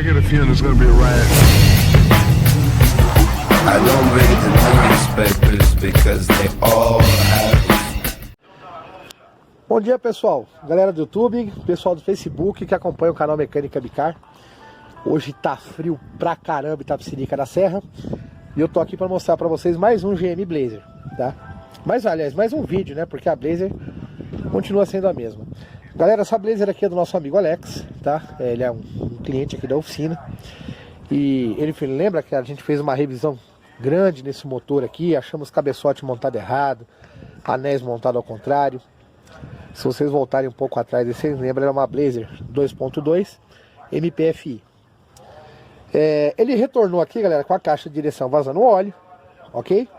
I get a feeling it's gonna be a riot. I don't read the newspapers because they all have. Bom dia, pessoal, galera do YouTube, pessoal do Facebook que acompanha o canal Mecânica Bicar. Hoje tá frio pra caramba, Itapecerica da Serra. E eu tô aqui pra mostrar pra vocês mais um GM Blazer, tá? Mas, aliás, mais um vídeo, né? Porque a Blazer continua sendo a mesma. Galera, essa Blazer aqui é do nosso amigo Alex, tá? Ele é um cliente aqui da oficina. E ele lembra que a gente fez uma revisão grande nesse motor aqui. Achamos cabeçote montado errado, anéis montado ao contrário. Se vocês voltarem um pouco atrás, vocês lembram, era uma Blazer 2.2 MPFI. Ele retornou aqui, galera, com a caixa de direção vazando óleo, ok?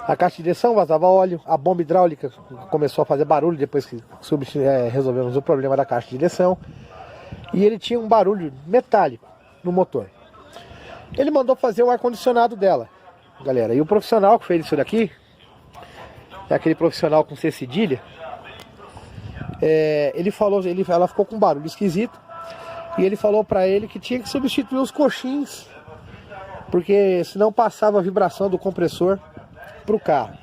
A caixa de direção vazava óleo, a bomba hidráulica começou a fazer barulho depois que resolvemos o problema da caixa de direção. E ele tinha um barulho metálico no motor. Ele mandou fazer o ar-condicionado dela, galera. E o profissional que fez isso daqui, é aquele profissional com C cedilha, ela ficou com um barulho esquisito. E ele falou pra ele que tinha que substituir os coxins, porque senão passava a vibração do compressor pro carro.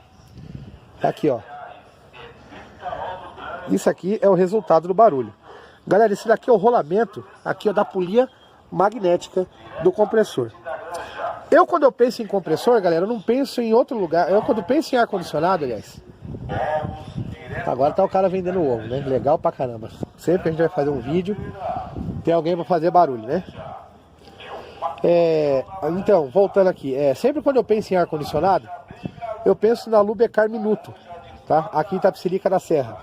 Tá aqui, ó. Isso aqui é o resultado do barulho. Galera, esse daqui é o rolamento aqui, ó, da polia magnética do compressor. Quando eu penso em compressor, galera, eu não penso em outro lugar. Quando penso em ar-condicionado, aliás, agora tá o cara vendendo ovo, né? Legal pra caramba. Sempre a gente vai fazer um vídeo, tem alguém pra fazer barulho, né? Então, voltando aqui, sempre quando eu penso em ar-condicionado, eu penso na Lubecar Minuto, tá? Aqui em Itapecerica da Serra.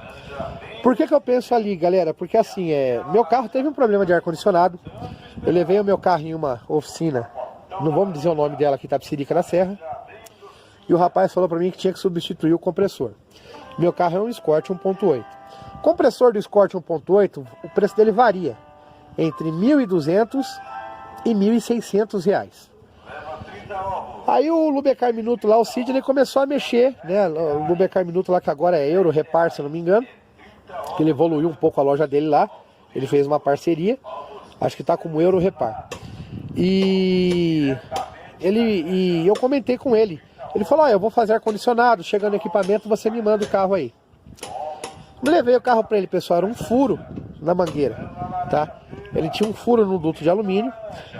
Por que eu penso ali, galera? Porque assim, meu carro teve um problema de ar-condicionado. Eu levei o meu carro em uma oficina, não vamos dizer o nome dela aqui em Itapecerica da Serra. E o rapaz falou pra mim que tinha que substituir o compressor. Meu carro é um Escort 1.8. O compressor do Escort 1.8, o preço dele varia entre R$ 1.200 e R$ 1.600. Aí o Lubecar Minuto lá, o Cid, ele começou a mexer, né? O Lubecar Minuto lá, que agora é Euro Repar, se eu não me engano. Que ele evoluiu um pouco a loja dele lá. Ele fez uma parceria. Acho que tá como Euro Repar. E eu comentei com ele. Ele falou, eu vou fazer ar-condicionado, chegando no equipamento, você me manda o carro aí. Eu levei o carro pra ele, pessoal, era um furo na mangueira, tá? Ele tinha um furo no duto de alumínio,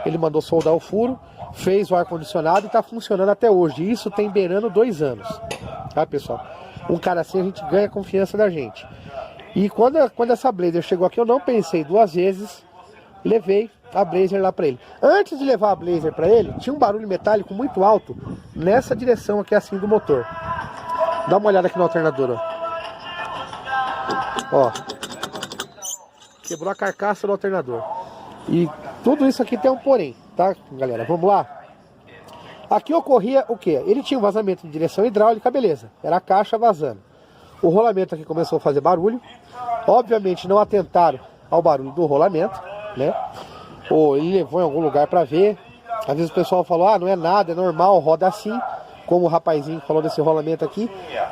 ele mandou soldar o furo, fez o ar-condicionado e tá funcionando até hoje. Isso tem beirando 2 anos, tá, pessoal? Um cara assim, a gente ganha a confiança da gente. E quando essa Blazer chegou aqui, eu não pensei 2 vezes, levei a Blazer lá pra ele. Antes de levar a Blazer pra ele, tinha um barulho metálico muito alto nessa direção aqui assim do motor. Dá uma olhada aqui no alternador, ó. Quebrou a carcaça do alternador. E tudo isso aqui tem um porém, tá, galera? Vamos lá? Aqui ocorria o quê? Ele tinha um vazamento de direção hidráulica, beleza. Era a caixa vazando. O rolamento aqui começou a fazer barulho. Obviamente não atentaram ao barulho do rolamento, né? Ou ele levou em algum lugar pra ver. Às vezes o pessoal falou, não é nada, é normal, roda assim. Como o rapazinho falou desse rolamento aqui.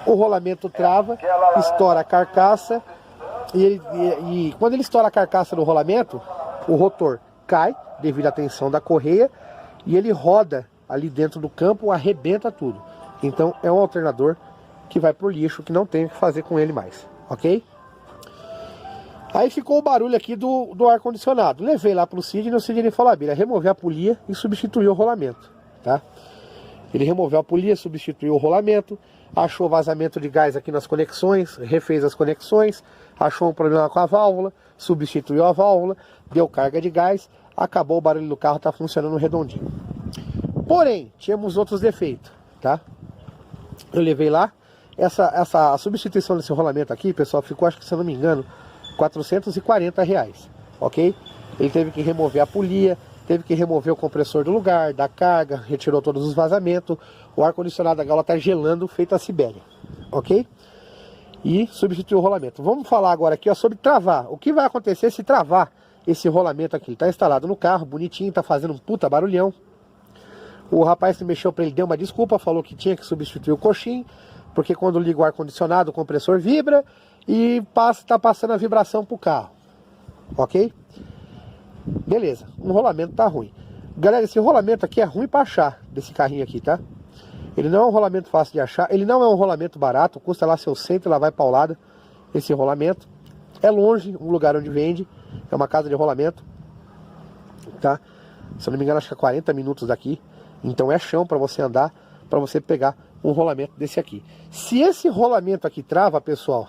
O rolamento trava, estoura a carcaça. E quando ele estoura a carcaça do rolamento, o rotor cai devido à tensão da correia. E ele roda ali dentro do campo, arrebenta tudo. Então é um alternador que vai pro lixo, que não tem o que fazer com ele mais, ok? Aí ficou o barulho aqui do ar-condicionado. Levei lá pro Sidney, e o Sidney falou, Bira, remover a polia e substituir o rolamento, tá? Ele removeu a polia, substituiu o rolamento, achou vazamento de gás aqui nas conexões, refez as conexões, achou um problema com a válvula, substituiu a válvula, deu carga de gás, acabou o barulho do carro, tá funcionando redondinho. Porém, tínhamos outros defeitos, tá? Eu levei lá, a substituição desse rolamento aqui, pessoal, ficou, acho que se eu não me engano, R$440, ok? Ele teve que remover a polia, teve que remover o compressor do lugar, da carga, retirou todos os vazamentos, o ar-condicionado da gaiola tá gelando, feito a Sibéria, ok? E substituiu o rolamento. Vamos falar agora aqui, ó, sobre travar. O que vai acontecer se travar esse rolamento aqui? Ele tá instalado no carro, bonitinho, tá fazendo um puta barulhão. O rapaz que mexeu para ele deu uma desculpa, falou que tinha que substituir o coxim, porque quando liga o ar-condicionado, o compressor vibra e tá passando a vibração pro carro, ok? Beleza, o rolamento tá ruim. Galera, esse rolamento aqui é ruim para achar, desse carrinho aqui, tá? Ele não é um rolamento fácil de achar, ele não é um rolamento barato, custa lá seu centro, lá vai paulada esse rolamento. É longe, um lugar onde vende, é uma casa de rolamento, tá? Se eu não me engano, acho que é 40 minutos daqui. Então é chão para você andar, para você pegar um rolamento desse aqui. Se esse rolamento aqui trava, pessoal,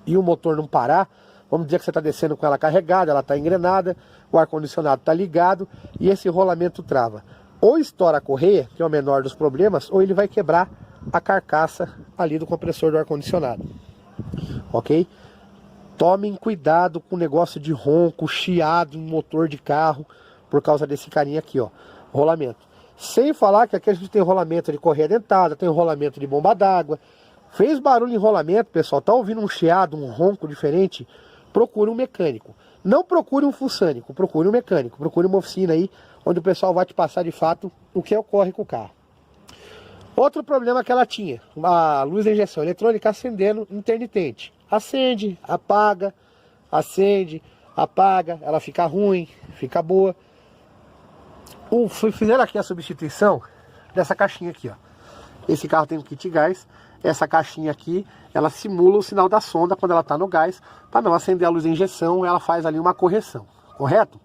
e o motor não parar, vamos dizer que você está descendo com ela carregada, ela está engrenada, o ar-condicionado está ligado e esse rolamento trava. Ou estoura a correia, que é o menor dos problemas, ou ele vai quebrar a carcaça ali do compressor do ar-condicionado. Ok? Tomem cuidado com o negócio de ronco, chiado em motor de carro, por causa desse carinha aqui, ó, rolamento. Sem falar que aqui a gente tem rolamento de correia dentada, tem rolamento de bomba d'água. Fez barulho em rolamento, pessoal, tá ouvindo um chiado, um ronco diferente, procure um mecânico. Não procure um fuçânico, procure um mecânico, procure uma oficina aí, onde o pessoal vai te passar de fato o que ocorre com o carro. Outro problema que ela tinha, a luz da injeção eletrônica acendendo intermitente. Acende, apaga, ela fica ruim, fica boa. Fizeram aqui a substituição dessa caixinha aqui, ó. Esse carro tem um kit gás. Essa caixinha aqui, ela simula o sinal da sonda quando ela está no gás, para não acender a luz de injeção, ela faz ali uma correção, correto?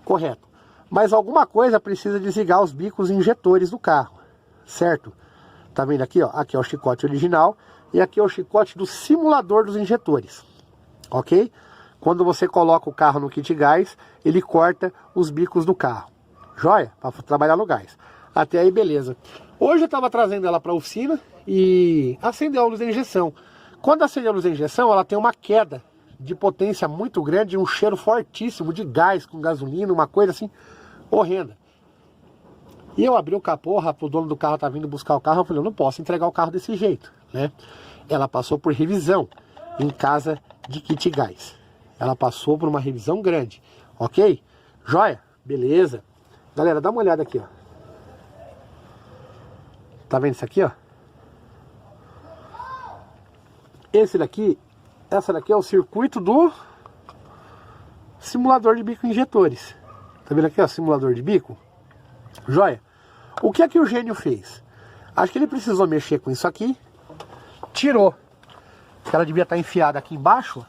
Correto. Mas alguma coisa precisa desligar os bicos injetores do carro, certo? Tá vendo aqui, ó? Aqui é o chicote original e aqui é o chicote do simulador dos injetores, ok? Quando você coloca o carro no kit gás, ele corta os bicos do carro, joia? Para trabalhar no gás. Até aí, beleza. Hoje eu estava trazendo ela para a oficina e acendeu a luz da injeção. Quando acende a luz da injeção, ela tem uma queda de potência muito grande, um cheiro fortíssimo de gás com gasolina, uma coisa assim horrenda. E eu abri o capô, o dono do carro tá vindo buscar o carro, eu falei, eu não posso entregar o carro desse jeito, né? Ela passou por revisão em casa de kit gás. Ela passou por uma revisão grande, ok? Joia? Beleza. Galera, dá uma olhada aqui, ó. Tá vendo isso aqui, ó? Essa daqui é o circuito do simulador de bico injetores. Tá vendo aqui, ó, simulador de bico? Joia. O que é que o gênio fez? Acho que ele precisou mexer com isso aqui. Tirou. Ela devia estar enfiada aqui embaixo.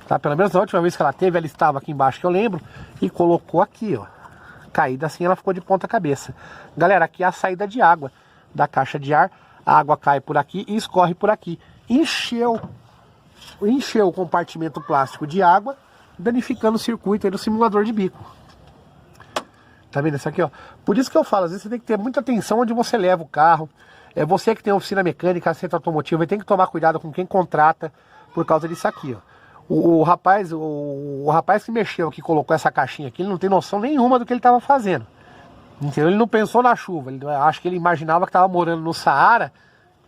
Tá? Pelo menos na última vez que ela teve, ela estava aqui embaixo, que eu lembro. E colocou aqui, ó. Caída assim, ela ficou de ponta cabeça. Galera, aqui é a saída de água da caixa de ar. A água cai por aqui e escorre por aqui. Encheu o compartimento plástico de água, danificando o circuito aí do simulador de bico. Tá vendo isso aqui, ó? Por isso que eu falo, às vezes você tem que ter muita atenção onde você leva o carro. É você que tem oficina mecânica, centro automotivo, e tem que tomar cuidado com quem contrata por causa disso aqui, ó. O rapaz que mexeu, que colocou essa caixinha aqui, ele não tem noção nenhuma do que ele estava fazendo. Entendeu? Ele não pensou na chuva. Acho que ele imaginava que estava morando no Saara,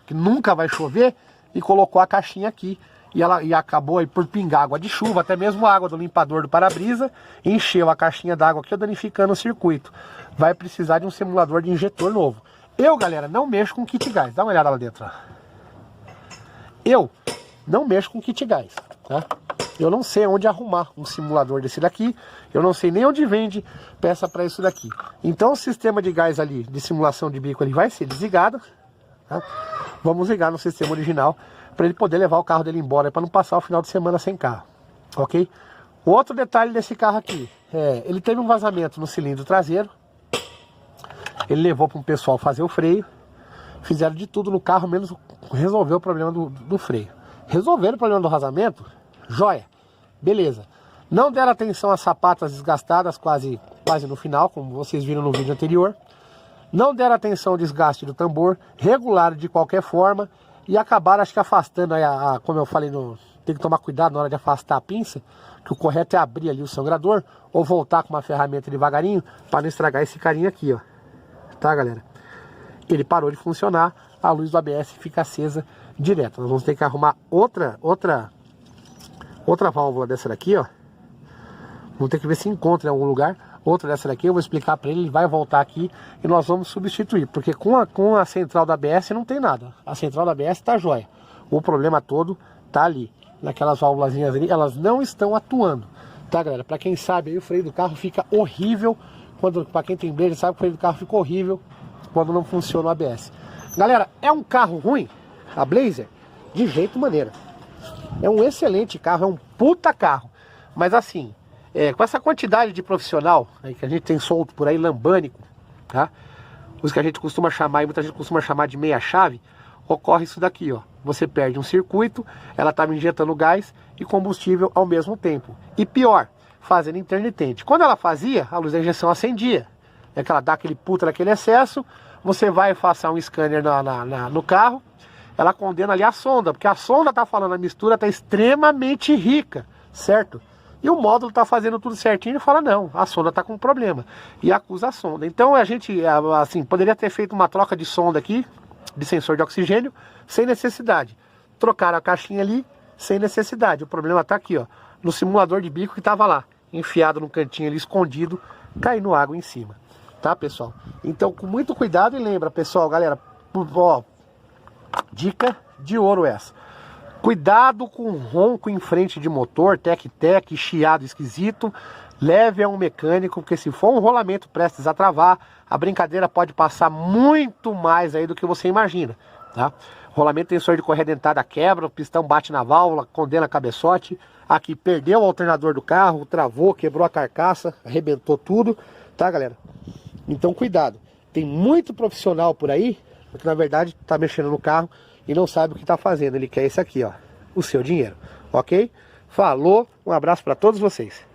que nunca vai chover, e colocou a caixinha aqui. E acabou aí por pingar água de chuva, até mesmo a água do limpador do para-brisa, encheu a caixinha d'água aqui, danificando o circuito. Vai precisar de um simulador de injetor novo. Eu, galera, não mexo com kit gás. Dá uma olhada lá dentro, ó. Eu não mexo com kit gás, tá? Eu não sei onde arrumar um simulador desse daqui. Eu não sei nem onde vende peça para isso daqui. Então o sistema de gás ali, de simulação de bico, ele vai ser desligado, tá? Vamos ligar no sistema original para ele poder levar o carro dele embora, para não passar o final de semana sem carro, ok? Outro detalhe desse carro aqui, ele teve um vazamento no cilindro traseiro. Ele levou para um pessoal fazer o freio. Fizeram de tudo no carro, menos resolver o problema do freio. Resolveram o problema do vazamento? Joia, beleza. Não deram atenção às sapatas desgastadas quase no final, como vocês viram no vídeo anterior. Não deram atenção ao desgaste do tambor, regularam de qualquer forma e acabaram, acho que afastando, como eu falei, tem que tomar cuidado na hora de afastar a pinça, que o correto é abrir ali o sangrador ou voltar com uma ferramenta devagarinho para não estragar esse carinha aqui, ó. Tá, galera? Ele parou de funcionar, a luz do ABS fica acesa direto. Nós vamos ter que arrumar outra válvula dessa daqui, ó. Vamos ter que ver se encontra em algum lugar. Outra dessa daqui, eu vou explicar para ele vai voltar aqui e nós vamos substituir. Porque com a central da ABS não tem nada. A central da ABS tá jóia. O problema todo tá ali. Naquelas válvulas ali, elas não estão atuando. Tá, galera? Pra quem sabe, aí o freio do carro fica horrível. Pra quem tem Blazer, sabe que o freio do carro fica horrível quando não funciona o ABS. Galera, é um carro ruim? A Blazer? De jeito maneira. É um excelente carro, é um puta carro. Mas assim, com essa quantidade de profissional aí que a gente tem solto por aí, lambânico, tá? Os que a gente costuma chamar, e muita gente costuma chamar de meia chave, ocorre isso daqui, ó. Você perde um circuito, ela estava injetando gás e combustível ao mesmo tempo. E pior, fazendo intermitente. Quando ela fazia, a luz da injeção acendia. É que ela dá aquele puta daquele excesso, você vai passar um scanner no carro, ela condena ali a sonda, porque a sonda tá falando, a mistura tá extremamente rica, certo? E o módulo tá fazendo tudo certinho e fala, não, a sonda tá com problema. E acusa a sonda. Então a gente, assim, poderia ter feito uma troca de sonda aqui, de sensor de oxigênio, sem necessidade. Trocaram a caixinha ali, sem necessidade. O problema tá aqui, ó, no simulador de bico que tava lá, enfiado no cantinho ali, escondido, caindo água em cima. Tá, pessoal? Então, com muito cuidado, e lembra, pessoal, galera, ó, dica de ouro essa. Cuidado com ronco em frente de motor, tec-tec, chiado esquisito. Leve a um mecânico, porque se for um rolamento prestes a travar, a brincadeira pode passar muito mais aí do que você imagina, tá? Rolamento tensor de correia dentada quebra, o pistão bate na válvula, condena cabeçote. Aqui perdeu o alternador do carro, travou, quebrou a carcaça, arrebentou tudo, tá, galera? Então cuidado, tem muito profissional por aí que na verdade tá mexendo no carro e não sabe o que tá fazendo. Ele quer esse aqui, ó, o seu dinheiro, ok? Falou, um abraço para todos vocês.